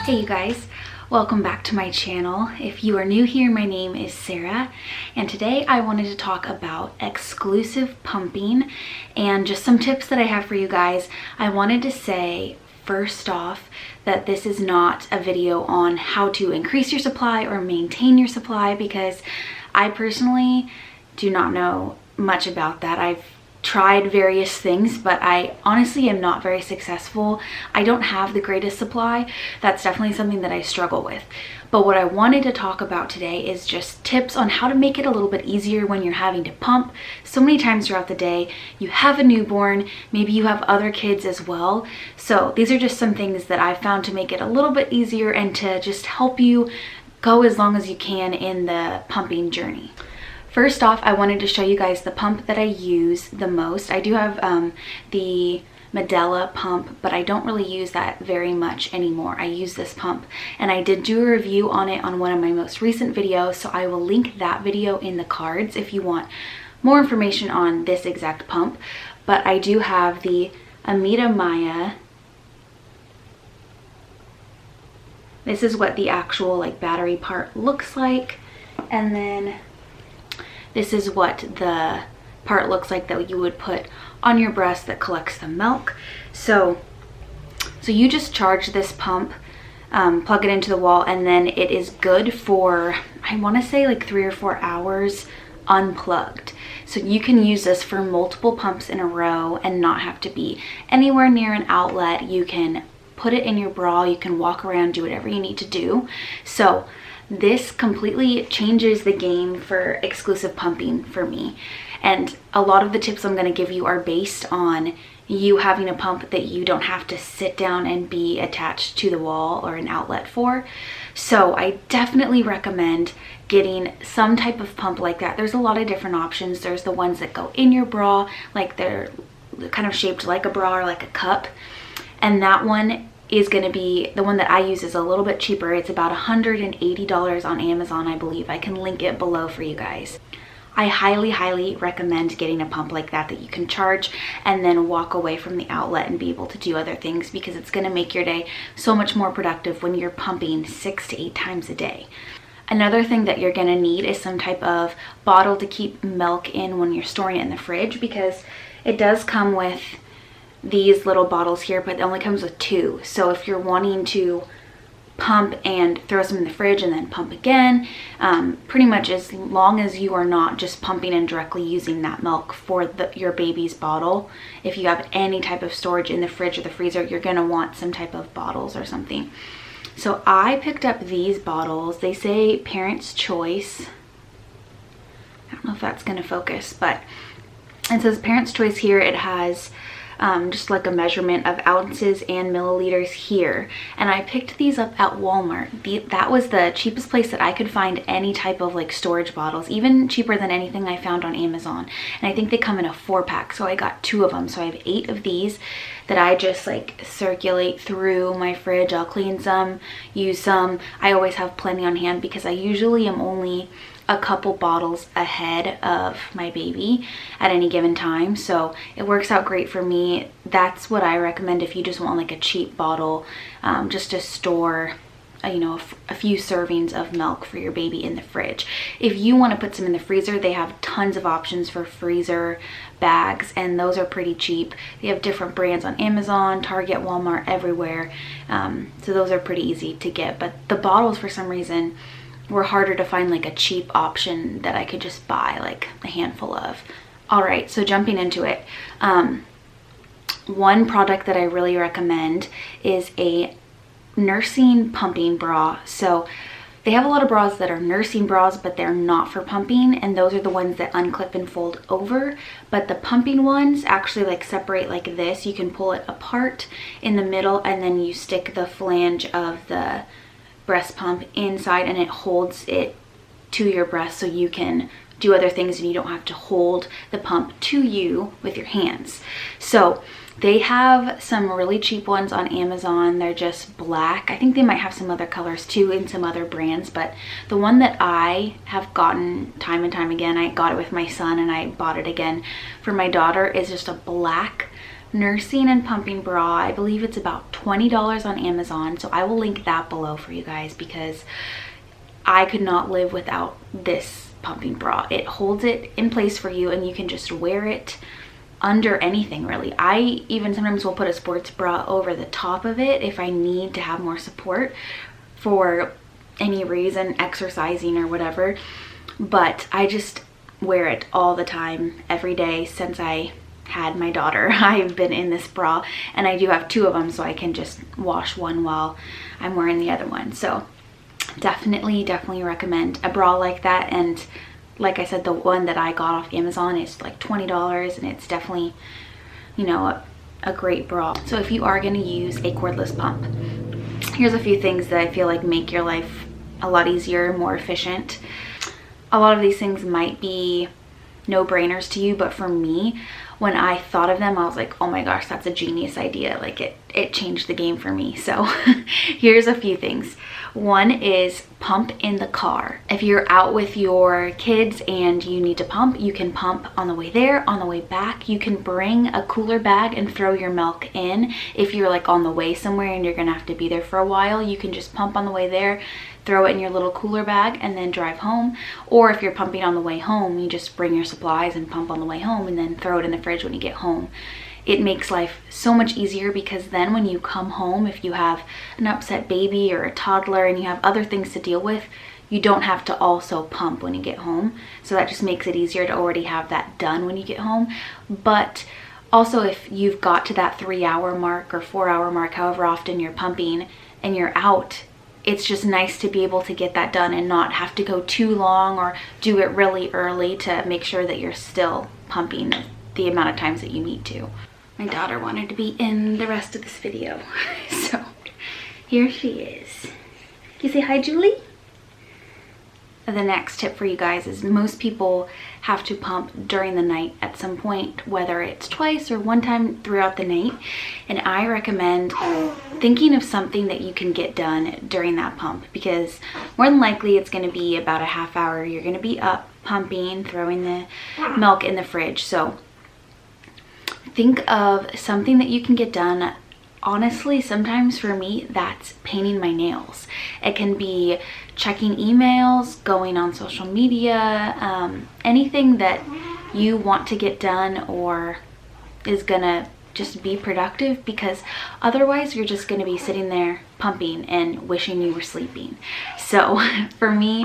Hey you guys, welcome back to my channel. If you are new here, my name is Sarah, and today I wanted to talk about exclusive pumping and just some tips that I have for you guys. I wanted to say first off that this is not a video on how to increase your supply or maintain your supply, because I personally do not know much about that. I've tried various things, but I honestly am not very successful. I don't have the greatest supply. That's definitely something that I struggle with. But what I wanted to talk about today is just tips on how to make it a little bit easier when you're having to pump so many times throughout the day. You have a newborn, maybe you have other kids as well. So these are just some things that I found to make it a little bit easier and to just help you go as long as you can in the pumping journey. First off, I wanted to show you guys the pump that I use the most. I do have the Medela pump, but I don't really use that very much anymore. I use this pump, and I did do a review on it on one of my most recent videos, so I will link that video in the cards if you want more information on this exact pump. But I do have the Amita Maya. This is what the actual battery part looks like, and then this is what the part looks like that you would put on your breast that collects the milk. So you just charge this pump, plug it into the wall, and then it is good for, I want to say 3 or 4 hours unplugged. So you can use this for multiple pumps in a row and not have to be anywhere near an outlet. You can put it in your bra, you can walk around, do whatever you need to do. So this completely changes the game for exclusive pumping for me. And a lot of the tips I'm going to give you are based on you having a pump that you don't have to sit down and be attached to the wall or an outlet for. So I definitely recommend getting some type of pump like that. There's a lot of different options. There's the ones that go in your bra, they're kind of shaped like a bra or like a cup. And that one is going to be, the one that I use is a little bit cheaper. It's about $180 on Amazon, I believe. I can link it below for you guys. I highly recommend getting a pump like that you can charge and then walk away from the outlet and be able to do other things, because it's going to make your day so much more productive when you're pumping 6 to 8 times a day. Another thing that you're going to need is some type of bottle to keep milk in when you're storing it in the fridge, because it does come with these little bottles here, but it only comes with 2. So if you're wanting to pump and throw some in the fridge and then pump again, pretty much as long as you are not just pumping and directly using that milk for your baby's bottle, if you have any type of storage in the fridge or the freezer, you're going to want some type of bottles or something. So I picked up these bottles. They say Parent's Choice. I don't know if that's going to focus, but it says Parent's Choice here. It has just a measurement of ounces and milliliters here, and I picked these up at Walmart. That was the cheapest place that I could find any type of storage bottles, even cheaper than anything I found on Amazon. And I think they come in a 4-pack, so I got 2 of them. So I have 8 of these that I just circulate through my fridge. I'll clean some, use some. I always have plenty on hand because I usually am only a couple bottles ahead of my baby at any given time, so it works out great for me. That's what I recommend if you just want a cheap bottle, just to store a few servings of milk for your baby in the fridge. If you want to put some in the freezer, they have tons of options for freezer bags, and those are pretty cheap. They have different brands on Amazon, Target, Walmart, everywhere. So those are pretty easy to get, but the bottles for some reason were harder to find a cheap option that I could just buy a handful of. All right, so jumping into it. One product that I really recommend is a nursing pumping bra. So they have a lot of bras that are nursing bras, but they're not for pumping, and those are the ones that unclip and fold over. But the pumping ones actually separate like this. You can pull it apart in the middle, and then you stick the flange of the breast pump inside, and it holds it to your breast so you can do other things and you don't have to hold the pump to you with your hands. So they have some really cheap ones on Amazon. They're just black. I think they might have some other colors too in some other brands, but the one that I have gotten time and time again, I got it with my son and I bought it again for my daughter, is just a black nursing and pumping bra. I believe it's about $20 on Amazon, so I will link that below for you guys because I could not live without this pumping bra. It holds it in place for you and you can just wear it under anything really. I even sometimes will put a sports bra over the top of it if I need to have more support for any reason, exercising or whatever, but I just wear it all the time, every day since I had my daughter. I've been in this bra, and I do have 2 of them, so I can just wash one while I'm wearing the other one. So definitely recommend a bra like that. And like I said, the one that I got off Amazon is like $20, and it's definitely, you know, a great bra. So if you are going to use a cordless pump, here's a few things that I feel like make your life a lot easier, more efficient. A lot of these things might be no-brainers to you, but for me, when I thought of them, I was like, oh my gosh, that's a genius idea. Like it changed the game for me. So here's a few things. One is pump in the car. If you're out with your kids and you need to pump, you can pump on the way there, on the way back. You can bring a cooler bag and throw your milk in. If you're like on the way somewhere and you're gonna have to be there for a while, you can just pump on the way there, throw it in your little cooler bag, and then drive home. Or if you're pumping on the way home, you just bring your supplies and pump on the way home and then throw it in the fridge when you get home. It makes life so much easier because then when you come home, if you have an upset baby or a toddler and you have other things to deal with, you don't have to also pump when you get home. So that just makes it easier to already have that done when you get home. But also, if you've got to that 3-hour mark or 4-hour mark, however often you're pumping, and you're out, it's just nice to be able to get that done and not have to go too long or do it really early to make sure that you're still pumping the amount of times that you need to. My daughter wanted to be in the rest of this video, so here she is. Can you say hi, Julie? The next tip for you guys is most people have to pump during the night at some point, whether it's twice or one time throughout the night. And I recommend thinking of something that you can get done during that pump, because more than likely it's going to be about a half hour. You're going to be up pumping, throwing the milk in the fridge. So think of something that you can get done. Honestly, sometimes for me, that's painting my nails. It can be checking emails, going on social media, anything that you want to get done or is gonna just be productive, because otherwise you're just gonna be sitting there pumping and wishing you were sleeping. So for me,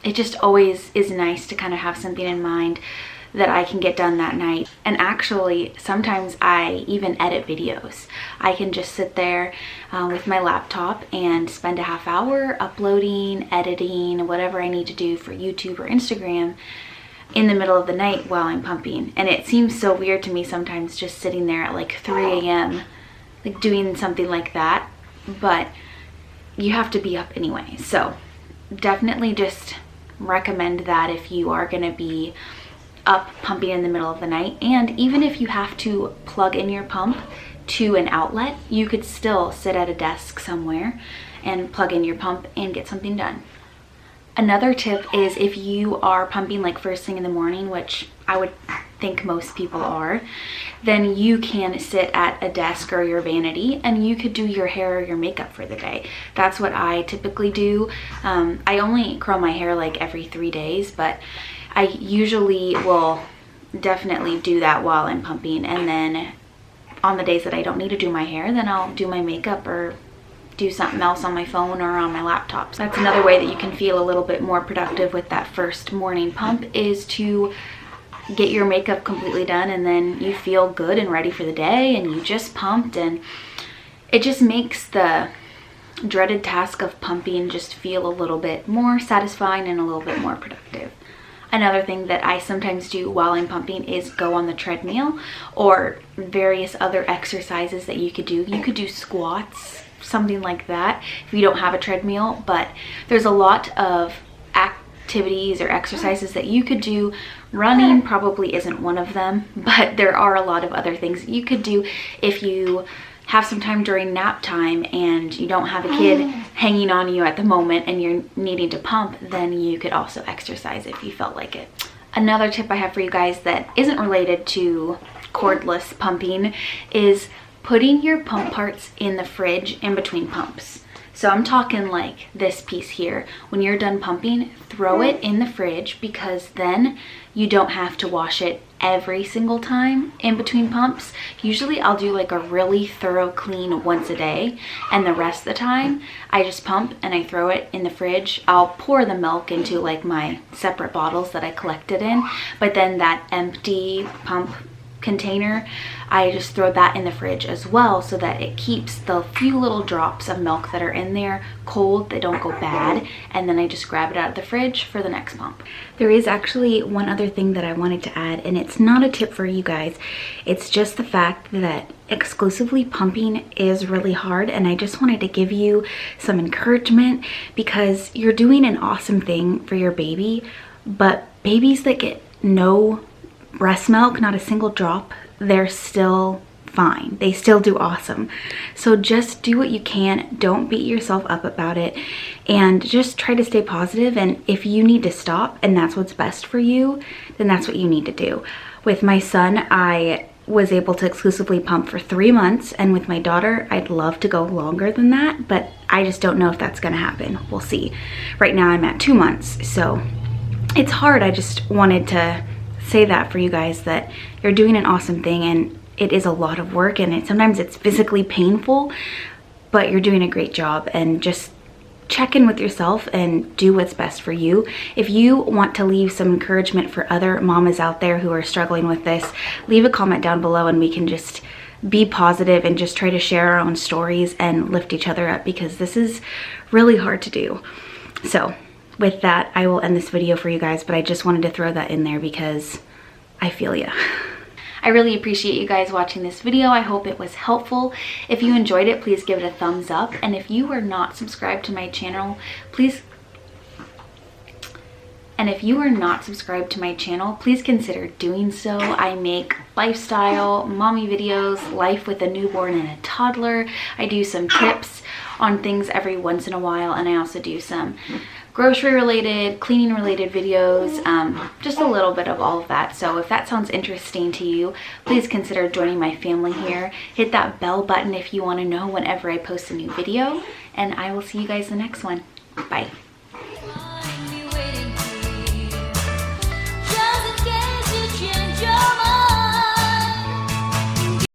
it just always is nice to kind of have something in mind that I can get done that night. And actually, sometimes I even edit videos. I can just sit there with my laptop and spend a half hour uploading, editing, whatever I need to do for YouTube or Instagram in the middle of the night while I'm pumping. And it seems so weird to me sometimes just sitting there at like 3 a.m. like doing something like that, but you have to be up anyway. So definitely just recommend that if you are gonna be up pumping in the middle of the night. And even if you have to plug in your pump to an outlet, you could still sit at a desk somewhere and plug in your pump and get something done. Another tip is if you are pumping like first thing in the morning, which I would think most people are, then you can sit at a desk or your vanity and you could do your hair or your makeup for the day. That's what I typically do. I only curl my hair like every 3 days, but I usually will definitely do that while I'm pumping. And then on the days that I don't need to do my hair, then I'll do my makeup or do something else on my phone or on my laptop. So that's another way that you can feel a little bit more productive with that first morning pump, is to get your makeup completely done and then you feel good and ready for the day and you just pumped, and it just makes the dreaded task of pumping just feel a little bit more satisfying and a little bit more productive. Another thing that I sometimes do while I'm pumping is go on the treadmill or various other exercises that you could do. You could do squats, something like that, if you don't have a treadmill, but there's a lot of activities or exercises that you could do. Running probably isn't one of them, but there are a lot of other things you could do if you have some time during nap time and you don't have a kid hanging on you at the moment and you're needing to pump, then you could also exercise if you felt like it. Another tip I have for you guys that isn't related to cordless pumping is putting your pump parts in the fridge in between pumps. So I'm talking like this piece here. When you're done pumping, throw it in the fridge, because then you don't have to wash it every single time in between pumps. Usually I'll do like a really thorough clean once a day, and the rest of the time I just pump and I throw it in the fridge. I'll pour the milk into like my separate bottles that I collected in, but then that empty pump container, I just throw that in the fridge as well, so that it keeps the few little drops of milk that are in there cold, they don't go bad, and then I just grab it out of the fridge for the next pump. There is actually one other thing that I wanted to add, and it's not a tip for you guys. It's just the fact that exclusively pumping is really hard, and I just wanted to give you some encouragement, because you're doing an awesome thing for your baby, but babies that get no breast milk, not a single drop, they're still fine. They still do awesome. So just do what you can. Don't beat yourself up about it, and just try to stay positive. And if you need to stop and that's what's best for you, then that's what you need to do. With my son, I was able to exclusively pump for 3 months, and with my daughter, I'd love to go longer than that, but I just don't know if that's gonna happen. We'll see. Right now I'm at 2 months, so it's hard. I just wanted to say that for you guys, that you're doing an awesome thing, and it is a lot of work, and sometimes it's physically painful, but you're doing a great job. And just check in with yourself and do what's best for you. If you want to leave some encouragement for other mamas out there who are struggling with this, leave a comment down below, and we can just be positive and just try to share our own stories and lift each other up, because this is really hard to do. So with that, I will end this video for you guys, but I just wanted to throw that in there because I feel ya. I really appreciate you guys watching this video. I hope it was helpful. If you enjoyed it, please give it a thumbs up. And if you are not subscribed to my channel, please consider doing so. I make lifestyle, mommy videos, life with a newborn and a toddler. I do some tips on things every once in a while, and I also do some grocery related, cleaning related videos, just a little bit of all of that. So if that sounds interesting to you, please consider joining my family here. Hit that bell button if you want to know whenever I post a new video, and I will see you guys in the next one. Bye.